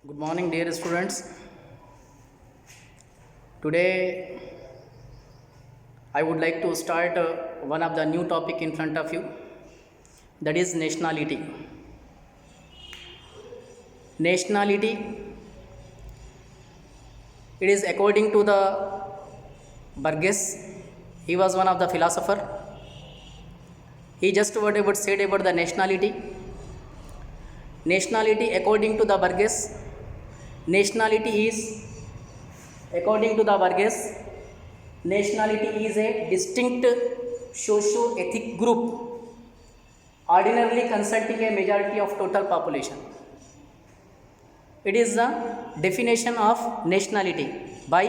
Good morning, dear students. Today, I would like to start one of the new topic in front of you, that is nationality. Nationality, it is according to the Burgess. He was one of the philosopher. He just whatever said about the nationality. Nationality, according to the Burgess, nationality is, according to the Burgess, nationality is a distinct socio-ethnic group ordinarily consulting a majority of total population. It is the definition of nationality by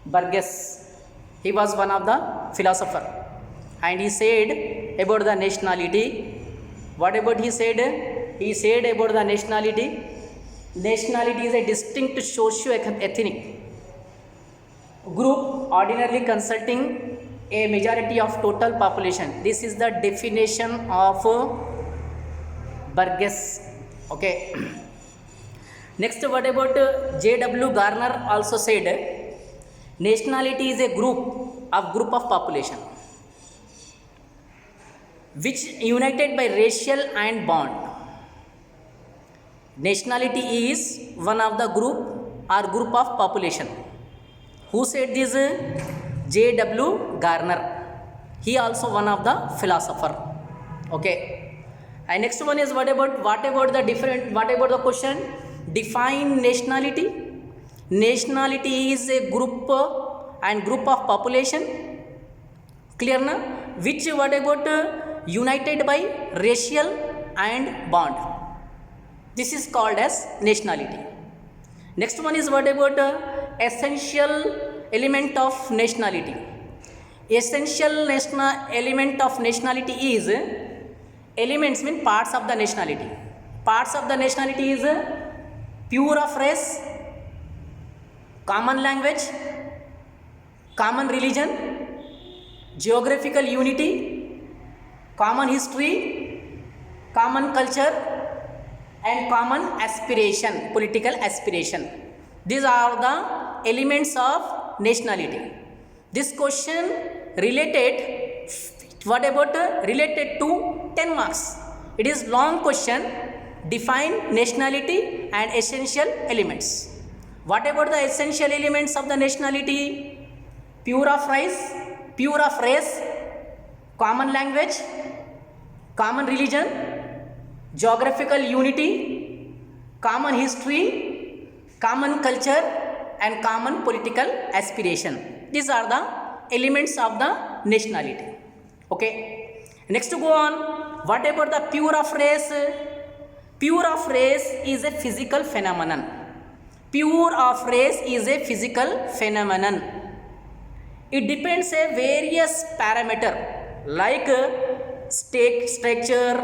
Burgess. He was one of the philosopher, and he said about the nationality. What about he said? He said about the nationality. Nationality is a distinct socio-ethnic group ordinarily consulting a majority of total population. This is the definition of Burgess. Okay. Next, what about J.W. Garner also said, nationality is a group of population which united by racial and bond. Nationality is one of the group of population. Who said this? J.W. Garner. He also one of the philosopher. Okay. And next one is what about the question? Define nationality. Nationality is a group of population. Clear na? Which what about united by racial and bond. This is called as nationality. Next one is what about essential element of nationality. Essential element of nationality is, elements mean parts of the nationality. Parts of the nationality is pure of race, common language, common religion, geographical unity, common history, common culture, and common aspiration, political aspiration. These are the elements of nationality. This question related to 10 marks. It is long question. Define nationality and essential elements. What about the essential elements of the nationality? Pure of race, common language, common religion, geographical unity, common history, common culture, and common political aspiration. These are the elements of the nationality. Okay. Next to go on, what about the pure of race? Pure of race is a physical phenomenon. Pure of race is a physical phenomenon. It depends on various parameters like structure,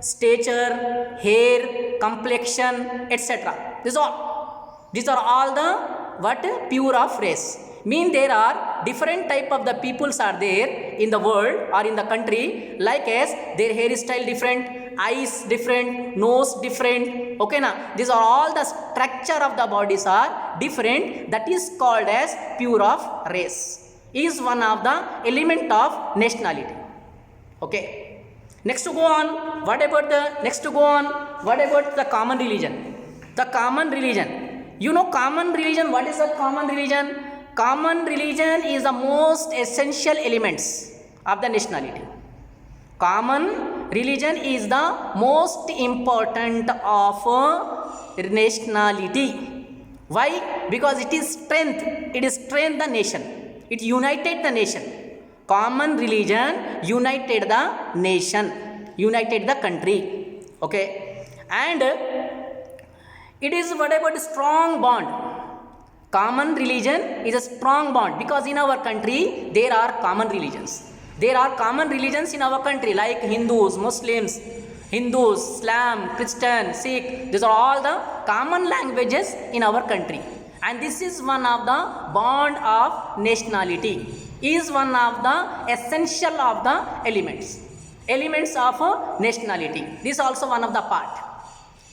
stature, hair, complexion, etc. These are all the pure of race. Mean there are different type of the peoples are there in the world or in the country, like as their hairstyle different, eyes different, nose different. Okay na? These are all the structure of the bodies are different. That is called as pure of race. Is one of the element of nationality. Okay. Next to go on, what about the common religion? The common religion. You know common religion, what is a common religion? Common religion is the most essential elements of the nationality. Common religion is the most important of nationality. Why? Because it is strength the nation. It united the nation. Common religion united the nation, united the country. Okay. And it is what about strong bond. Common religion is a strong bond, because in our country there are common religions. There are common religions in our country like Hindus, Muslims, Islam, Christian, Sikh. These are all the common languages in our country. And this is one of the bond of nationality. Is one of the essential of the elements of nationality. This is also one of the part.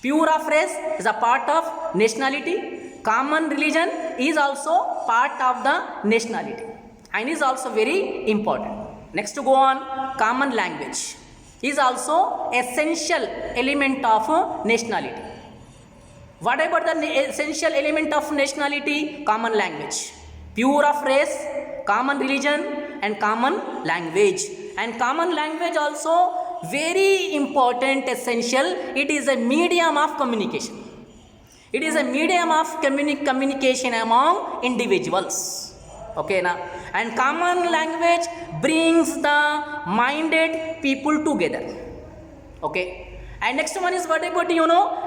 Pure of race is a part of nationality. Common religion is also part of the nationality and is also very important. Next to go on, common language is also essential element of nationality. What about the essential element of nationality? Common language. Pure of race, common religion and common language. And common language also very important, essential. It is a medium of communication. It is a medium of communication among individuals. Okay now, and common language brings the minded people together. Okay, and next one is what about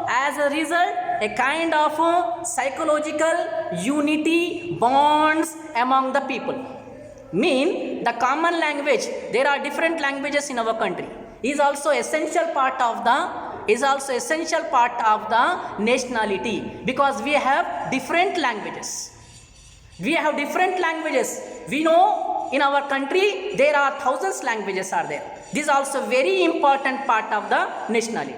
as a result a kind of psychological unity bonds among the people. Mean the common language, there are different languages in our country, is also essential part of the nationality, because we have different languages. We have different languages. We know in our country there are thousands languages are there. This is also very important part of the nationality.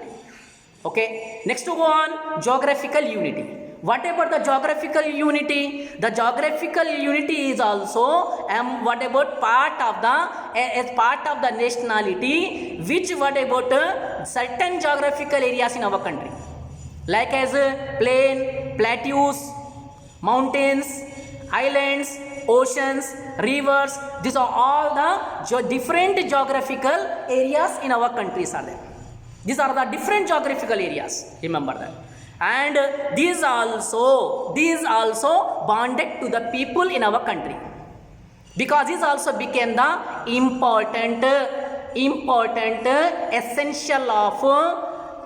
Okay, next to go on, geographical unity. What about the geographical unity? The geographical unity is also what about part of the as part of the nationality, which what about certain geographical areas in our country, like as plain, plateaus, mountains, islands, oceans, rivers. These are all the different geographical areas in our countries are there. These are the different geographical areas, remember that. And these also bonded to the people in our country, because this also became the important essential of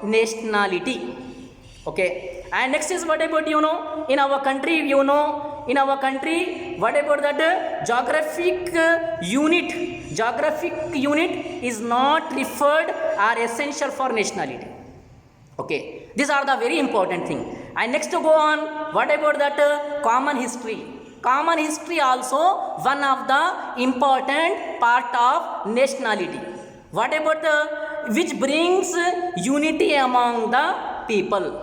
nationality. Okay, and next is what about in our country, in our country, what about that geographic unit is not referred or essential for nationality. Okay, these are the very important thing. And next to go on, what about that common history? Common history also one of the important part of nationality. What about which brings unity among the people?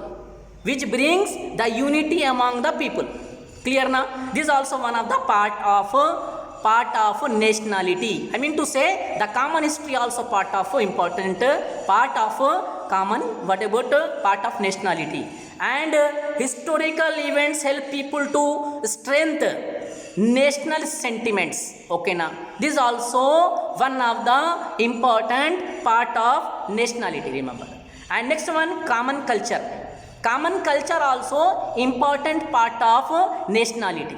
Which brings the unity among the people. Clear now? This is also one of the part of nationality. I mean to say the common history also part of important part of common what about part of nationality. And historical events help people to strengthen national sentiments. Okay now, this is also one of the important part of nationality, remember. And next one, common culture. Common culture also important part of nationality.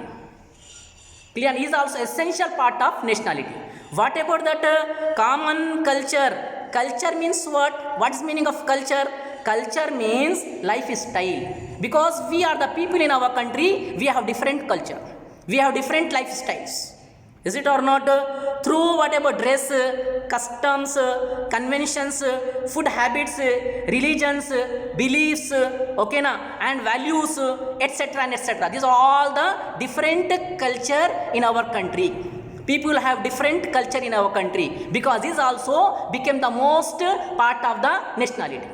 Clear? Is also essential part of nationality. What about that common culture? Culture means what? What is meaning of culture? Culture means lifestyle. Because we are the people in our country, we have different culture. We have different lifestyles. Is it or not? Through whatever dress, customs, conventions, food habits, religions, beliefs, okay na, and values, etc. and etc. These are all the different culture in our country. People have different culture in our country, because this also became the most part of the nationality.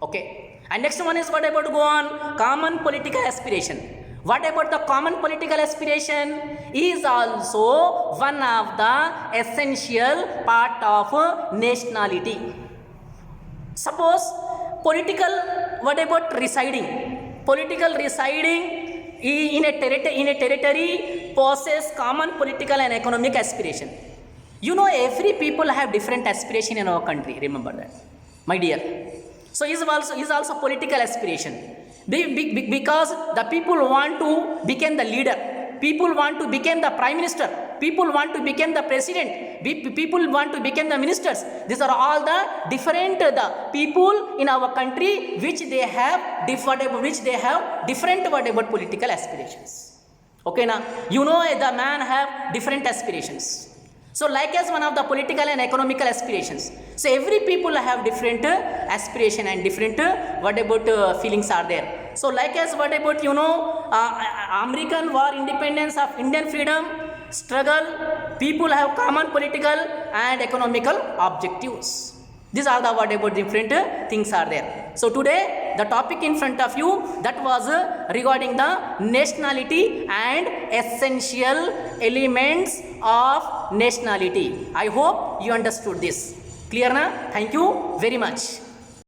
Okay. And next one is what about go on? Common political aspiration. What about the common political aspiration? Is also one of the essential part of nationality. Suppose political, what about residing? Political residing in a territory possess common political and economic aspiration. Every people have different aspiration in our country. Remember that, my dear. So is also political aspiration. Because the people want to become the leader, people want to become the prime minister, people want to become the president, people want to become the ministers. These are all the different the people in our country which they have different whatever political aspirations. Okay now, the man have different aspirations. So like as one of the political and economical aspirations. So every people have different aspiration and different what about feelings are there. So like as what about American war, independence of Indian freedom struggle, people have common political and economical objectives. These are the what about different things are there. So today the topic in front of you, that was regarding the nationality and essential elements of nationality. I hope you understood this. Clear na? Thank you very much.